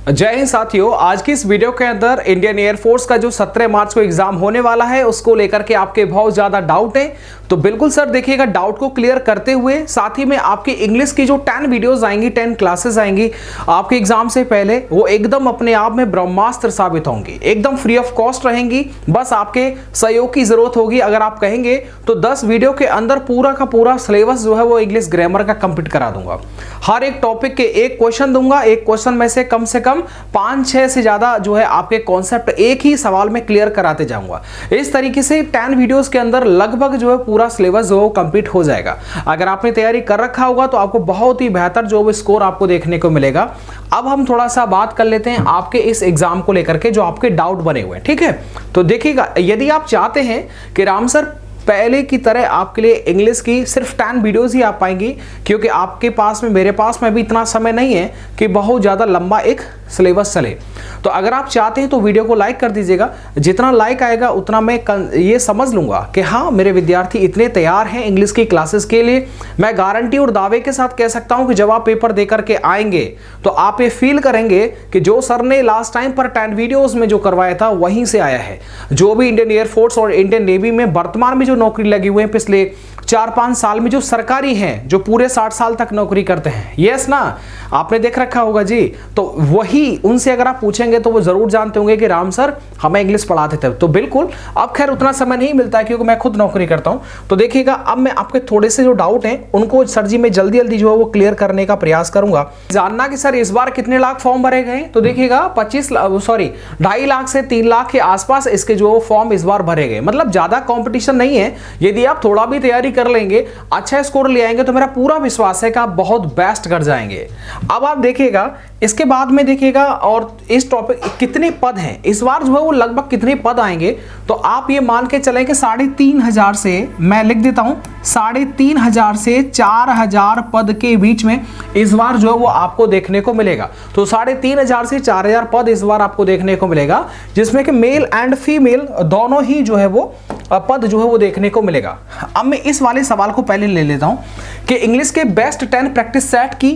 जय हिंद साथियों, आज की इस वीडियो के अंदर इंडियन एयरफोर्स का जो 17 मार्च को एग्जाम होने वाला है उसको लेकर के आपके बहुत ज्यादा डाउट है। तो बिल्कुल सर देखिएगा, डाउट को क्लियर करते हुए साथ ही में आपकी इंग्लिश की जो 10 वीडियोस आएंगी, 10 क्लासेस आएंगी आपके एग्जाम से पहले, वो एकदम अपने आप में ब्रह्मास्त्र साबित होंगी, एकदम फ्री ऑफ कॉस्ट रहेंगी। बस आपके सहयोग की जरूरत होगी। अगर आप कहेंगे तो 10 वीडियो के अंदर पूरा का पूरा सिलेबस जो है वो इंग्लिश ग्रामर का कंप्लीट करा दूंगा। हर एक टॉपिक के एक क्वेश्चन दूंगा, एक क्वेश्चन में से कम 5-6 से ज्यादा जो है आपके कॉन्सेप्ट एक ही सवाल में क्लियर कराते जाऊंगा। इस तरीके से 10 वीडियोस के अंदर लगभग जो है पूरा सिलेबस जो है कंप्लीट हो जाएगा। अगर आपने तैयारी कर रखा होगा तो आपको बहुत ही बेहतर जो स्कोर आपको देखने को मिलेगा। अब हम थोड़ा सा बात कर लेते हैं आपके इस एग्जाम को लेकर के जो आपके डाउट बने हुए हैं, ठीक है। तो देखिएगा, यदि आप चाहते हैं कि राम सर पहले की तरह आपके लिए इंग्लिश की सिर्फ 10 वीडियोस ही आ पाएंगी, क्योंकि आपके पास में, मेरे पास में भी इतना समय नहीं है कि बहुत ज़्यादा लंबा एक सिलेबस चले। तो अगर आप चाहते हैं तो वीडियो को लाइक कर दीजिएगा। जितना लाइक आएगा उतना मैं ये समझ लूंगा कि हाँ, मेरे विद्यार्थी इतने तैयार हैं इंग्लिश की क्लासेस के लिए। मैं गारंटी और दावे के साथ कह सकता हूं कि जब आप पेपर दे करके आएंगे तो आप ये फील करेंगे कि जो सर ने लास्ट टाइम पर 10 वीडियोस में जो करवाया था वहीं से आया है। जो भी इंडियन एयरफोर्स और इंडियन नेवी में वर्तमान में जो नौकरी लगी हुई है पिछले 4-5 साल में, जो सरकारी हैं, जो पूरे 60 साल तक नौकरी करते हैं, यस ना, आपने देख रखा होगा जी। तो वही उनसे अगर आप पूछेंगे तो वो जरूर जानते होंगे कि राम सर हमें इंग्लिश पढ़ाते थे। तो बिल्कुल, अब खैर उतना समय नहीं मिलता है क्योंकि मैं खुद नौकरी करता हूं। तो देखिएगा, अब मैं आपके थोड़े से जो डाउट हैं उनको सर जी मैं जल्दी जल्दी जो है वो क्लियर करने का प्रयास करूंगा। जानना कि सर इस बार कितने लाख फॉर्म भरे गए, तो देखिएगा 2.5 लाख से 3 लाख के आसपास इसके जो फॉर्म इस बार भरे गए। मतलब ज्यादा कॉम्पिटिशन नहीं है। यदि आप थोड़ा भी तैयारी कर लेंगे, अच्छा स्कोर ले आएंगे, तो मेरा पूरा विश्वास है कि आप बहुत बेस्ट कर जाएंगे। अब आप देखिएगा, इसके बाद में देखिएगा, और इस टॉपिक कितने पद हैं इस बार जो है वो लगभग कितने पद आएंगे, तो आप ये मान के चलें कि 3,500 से, मैं लिख देता हूं, 3,500 से 4,000 पद के बीच में इस बार जो है वो आपको देखने को मिलेगा। तो 3,500 से 4,000 पद इस बार आपको देखने को मिलेगा, जिसमें कि मेल एंड फीमेल दोनों ही जो है वो पद जो है वो देखने को मिलेगा। अब मैं इस वाले सवाल को पहले ले लेता हूं कि इंग्लिश के बेस्ट 10 प्रैक्टिस सेट की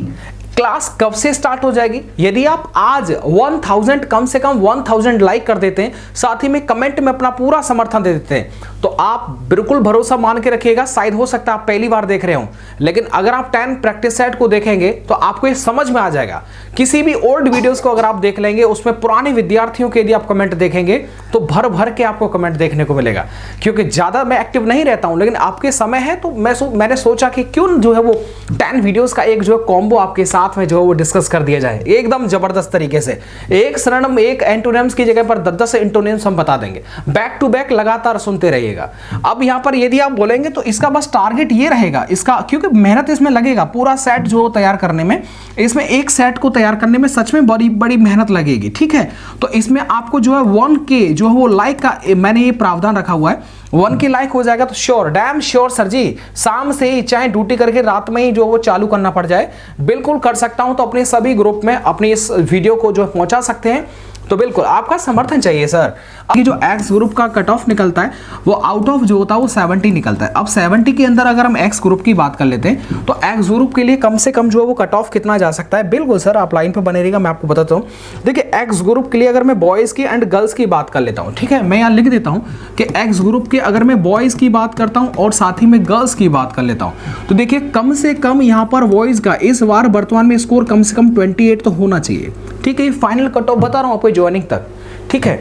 क्लास कब से स्टार्ट हो जाएगी। यदि आप आज 1000 कम से कम 1000 लाइक कर देते हैं, साथ ही में कमेंट में अपना पूरा समर्थन दे देते हैं, तो आप बिल्कुल भरोसा मान के रखिएगा, शायद हो सकता है आप पहली बार देख रहे हो, लेकिन अगर आप 10 प्रैक्टिस सेट को देखेंगे तो आपको ये समझ में आ जाएगा। किसी भी ओल्ड वीडियोस को अगर आप देख लेंगे, उसमें पुराने विद्यार्थियों के यदि आप कमेंट देखेंगे तो भर भर के आपको कमेंट देखने को मिलेगा। क्योंकि ज्यादा मैं एक्टिव नहीं रहता हूं, लेकिन आपके समय है तो मैंने सोचा कि क्यों जो है वो 10 वीडियोस का एक जो है कॉम्बो आपके साथ में जो वो डिस्कस कर दिया जाए एकदम जबरदस्त तरीके से। एक सिनोनिम, एक एंटोनिम्स की जगह पर 10 एंटोनिम्स हम बता देंगे, बैक टू बैक लगातार सुनते रहिएगा। अब यहां पर यदि आप बोलेंगे तो इसका बस टारगेट ये रहेगा इसका, क्योंकि मेहनत इसमें लगेगा पूरा सेट जो तैयार करने में, इसमें एक सेट को तैयार करने में सच में बड़ी बड़ी मेहनत लगेगी, ठीक है। तो इसमें आपको जो है 1K जो है वो लाइक का मैंने ये प्रावधान रखा हुआ है, 1K लाइक हो जाएगा तो श्योर, डैम श्योर सर जी, शाम से ही चाहे ड्यूटी करके रात में ही जो वो चालू करना पड़ जाए, बिल्कुल कर सकता हूं। तो अपने सभी ग्रुप में अपनी इस वीडियो को जो पहुंचा सकते हैं। तो बिल्कुल आपका समर्थन चाहिए सर। अब जो एक्स ग्रुप का कट ऑफ निकलता है वो आउट ऑफ जो होता है वो 70 निकलता है। अब 70 के अंदर अगर हम एक्स ग्रुप की बात कर लेते हैं तो एक्स ग्रुप के लिए कम से कम जो है वो कट ऑफ कितना जा सकता है। बिल्कुल सर, आप लाइन पे बने रहिएगा, मैं आपको बताता हूँ। देखिए, एक्स ग्रुप के लिए अगर मैं बॉयज की एंड गर्ल्स की बात कर लेता हूँ, ठीक है, मैं यहाँ लिख देता हूँ कि एक्स ग्रुप के अगर मैं बॉयज की बात करता हूँ और साथ ही में गर्ल्स की बात कर लेता हूँ, तो देखिए कम से कम यहाँ पर बॉयज का इस बार वर्तमान में स्कोर कम से कम 28 तो होना चाहिए, ठीक है। फाइनल कट ऑफ बता रहा हूँ आपको ज्वाइनिंग तक, ठीक है,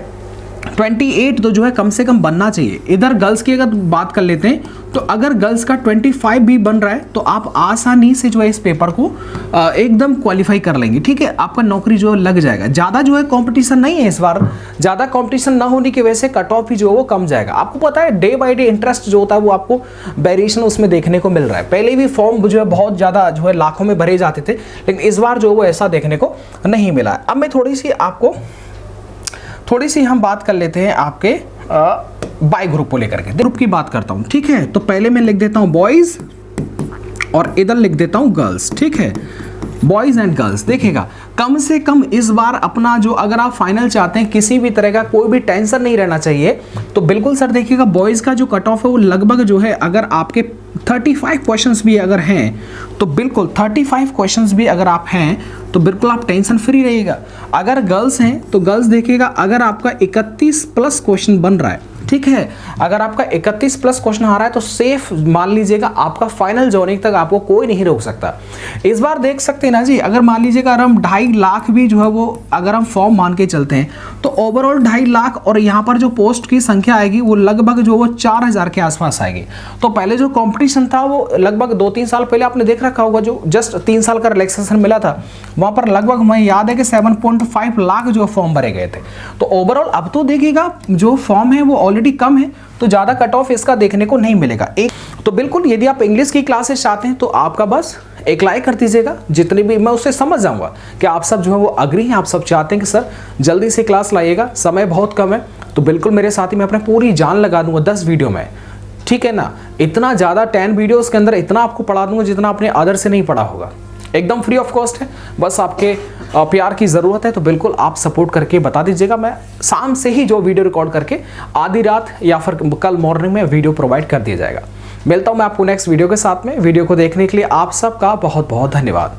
28 तो जो है कम से कम बनना चाहिए। इधर गर्ल्स की अगर बात कर लेते हैं तो अगर गर्ल्स का 25 भी बन रहा है तो आप आसानी से जो है इस पेपर को एकदम क्वालिफाई कर लेंगे, ठीक है। आपका नौकरी जो है लग जाएगा। ज़्यादा जो है कंपटीशन नहीं है इस बार, ज़्यादा कंपटीशन ना होने की वजह से कट ऑफ भी जो है वो कम जाएगा। आपको पता है डे बाय डे इंटरेस्ट जो होता है वो आपको वेरिएशन उसमें देखने को मिल रहा है। पहले भी फॉर्म जो है बहुत ज़्यादा जो है लाखों में भरे जाते थे, लेकिन इस बार जो है वो ऐसा देखने को नहीं मिला है। अब मैं थोड़ी सी हम बात कर लेते हैं आपके बाय ग्रुप को लेकर के। ग्रुप की बात करता हूं, ठीक है। तो पहले मैं लिख देता हूं बॉयज और इधर लिख देता हूं गर्ल्स, ठीक है। बॉयज एंड गर्ल्स, देखिएगा कम से कम इस बार अपना जो, अगर आप फाइनल चाहते हैं, किसी भी तरह का कोई भी टेंशन नहीं रहना चाहिए, तो बिल्कुल सर देखिएगा बॉयज का जो कट ऑफ है वो लगभग जो है, अगर आपके 35 क्वेश्चंस भी अगर हैं तो बिल्कुल 35 क्वेश्चंस भी अगर आप हैं तो बिल्कुल आप टेंशन फ्री रहिएगा। अगर गर्ल्स हैं तो गर्ल्स देखिएगा, अगर आपका 31 प्लस क्वेश्चन बन रहा है, ठीक है, अगर आपका 31 प्लस क्वेश्चन आ रहा है तो सेफ मान लीजिएगा आपका फाइनल जॉइनिंग तक आपको कोई नहीं रोक सकता। इस बार देख सकते हैं ना जी, अगर मान लीजिएगा अगर हम 2.5 लाख भी जो है वो अगर हम फॉर्म मान के चलते हैं तो ओवरऑल 2.5 लाख और यहाँ पर जो पोस्ट की संख्या आएगी वो लगभग जो वो 4000 के आसपास आएगी। तो पहले जो कॉम्पिटिशन था वो लगभग 2-3 साल पहले आपने देख रखा होगा, जो जस्ट 3 साल का रिलैक्सेशन मिला था, वहाँ पर लगभग मुझे याद है कि 7.5 लाख जो फॉर्म भरे गए थे। तो ओवरऑल अब तो देखिएगा जो फॉर्म है वो ऑलरेडी कम है, तो ज़्यादा कट ऑफ इसका देखने को नहीं मिलेगा। एक तो बिल्कुल यदि आप इंग्लिश की क्लासेस चाहते हैं तो आपका बस एक लाइक कर दीजिएगा, जितने भी मैं उससे समझ जाऊंगा कि आप सब जो है वो अग्री हैं, आप सब चाहते हैं कि सर जल्दी से क्लास लाइएगा, समय बहुत कम है, तो बिल्कुल मेरे साथ ही मैं अपनी पूरी जान लगा दूंगा 10 वीडियो में, ठीक है ना। इतना ज़्यादा 10 वीडियोज़ के अंदर इतना आपको पढ़ा दूंगा जितना आपने अदर से नहीं पढ़ा होगा, एकदम फ्री ऑफ कॉस्ट है। बस आपके प्यार की ज़रूरत है, तो बिल्कुल आप सपोर्ट करके बता दीजिएगा। मैं शाम से ही जो वीडियो रिकॉर्ड करके आधी रात या फिर कल मॉर्निंग में वीडियो प्रोवाइड कर दिया जाएगा। मिलता हूं मैं आपको नेक्स्ट वीडियो के साथ में। वीडियो को देखने के लिए आप सबका बहुत बहुत धन्यवाद।